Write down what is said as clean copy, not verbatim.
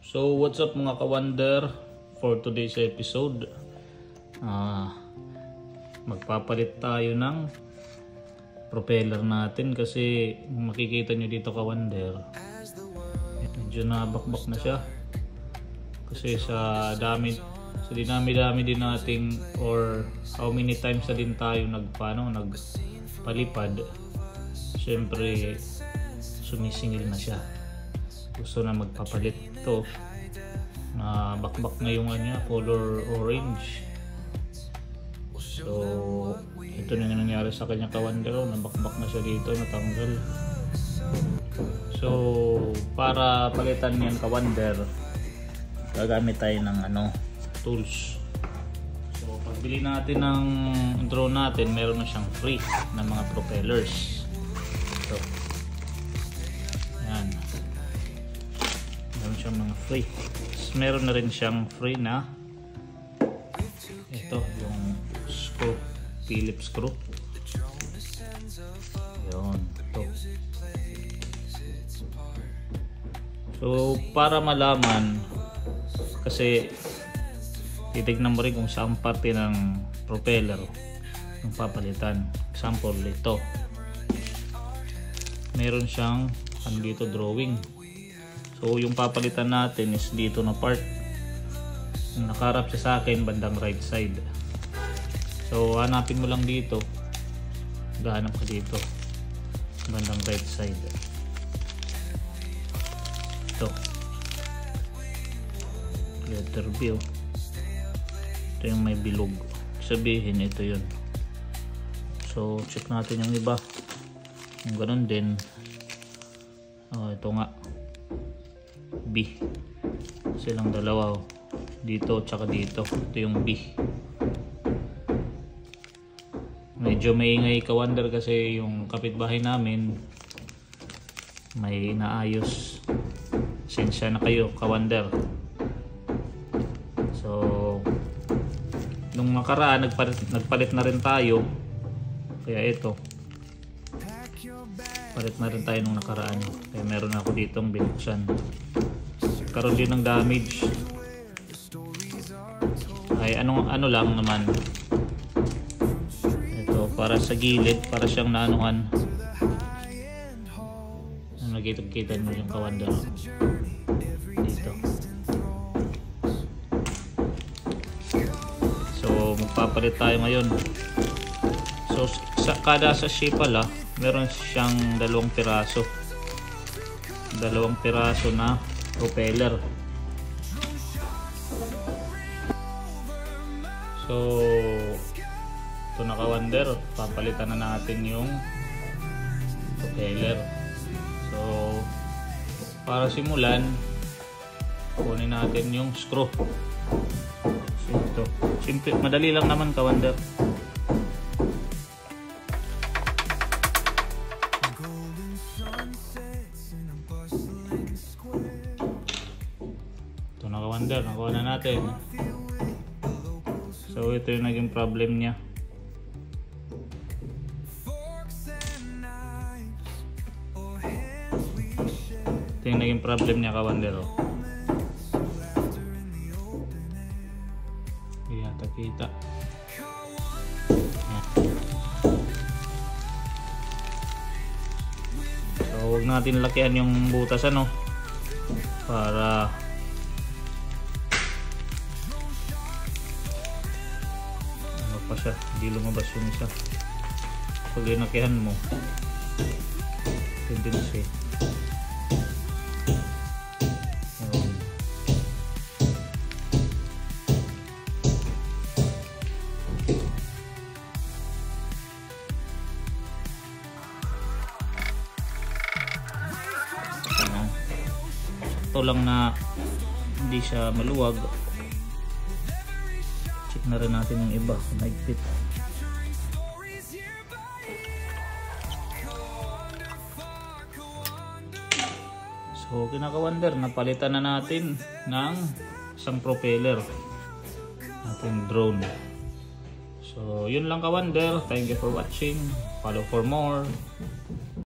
So what's up mga ka-wonder, for today's episode magpapalit tayo ng propeller natin kasi makikita nyo dito ka-wonder medyo nabakbak na siya kasi sa dinami-dami din nating or how many times na din tayo nagpalipad, syempre sumisingil na siya. Gusto na magpapalit ito na bakbak na yung color orange. So ito na yung nangyari sa kanya ka-wonder, nabakbak na siya dito, natanggal. So para palitan yan ka-wonder, gagamit tayo ng tools. So pagbili natin ng drone natin, meron na siyang free na mga propellers. So yan, meron siyang mga free. Meron na rin siyang free na ito, yung screw, Phillips screw. Yun, ito. So para malaman, kasi titignan mo rin kung saan parte ng propeller yung papalitan. Example, ito meron siyang dito drawing. So yung papalitan natin is dito na part, nakaharap siya sa akin bandang right side. So hanapin mo lang dito, gahanap ka dito bandang right side. Ito letter B, ito yung may bilog, sabihin ito yun. So check natin yung iba, yung ganun din. Ito nga B, silang dalawa dito tsaka dito, ito yung B. Medyo maingay ka-wonder kasi yung kapitbahay namin may naayos, sensya na kayo ka-wonder. So nung nakaraan nagpalit na rin tayo, kaya ito palit na rin tayo nung nakaraan, kaya meron ako ditong binuksan. Karoon din ng damage ay ano lang naman ito, para sa gilid, para siyang naanuhan, nakikita mo yung ka-wonder dito. So magpapalit tayo ngayon. So kada sachet pala meron siyang dalawang piraso na propeller. So ito na ka-wonder, papalitan na natin yung propeller. So para simulan, kunin natin yung screw. So ito, simple, madali lang naman ka-wonder. Ito na ka-wonder, nakuha na natin. So ito yung naging problem niya. Ito yung naging problem niya ka-wonder. Hindi yata kita. So huwag natin lakihan yung butas para pa siya, hindi lumabas yung isa. Pag linakihan mo, tendency ito lang na hindi siya maluwag. Check na rin natin yung iba kung naigpit. So kinaka-wonder, napalitan na natin ng isang propeller ating drone. So yun lang ka-wonder, thank you for watching, follow for more.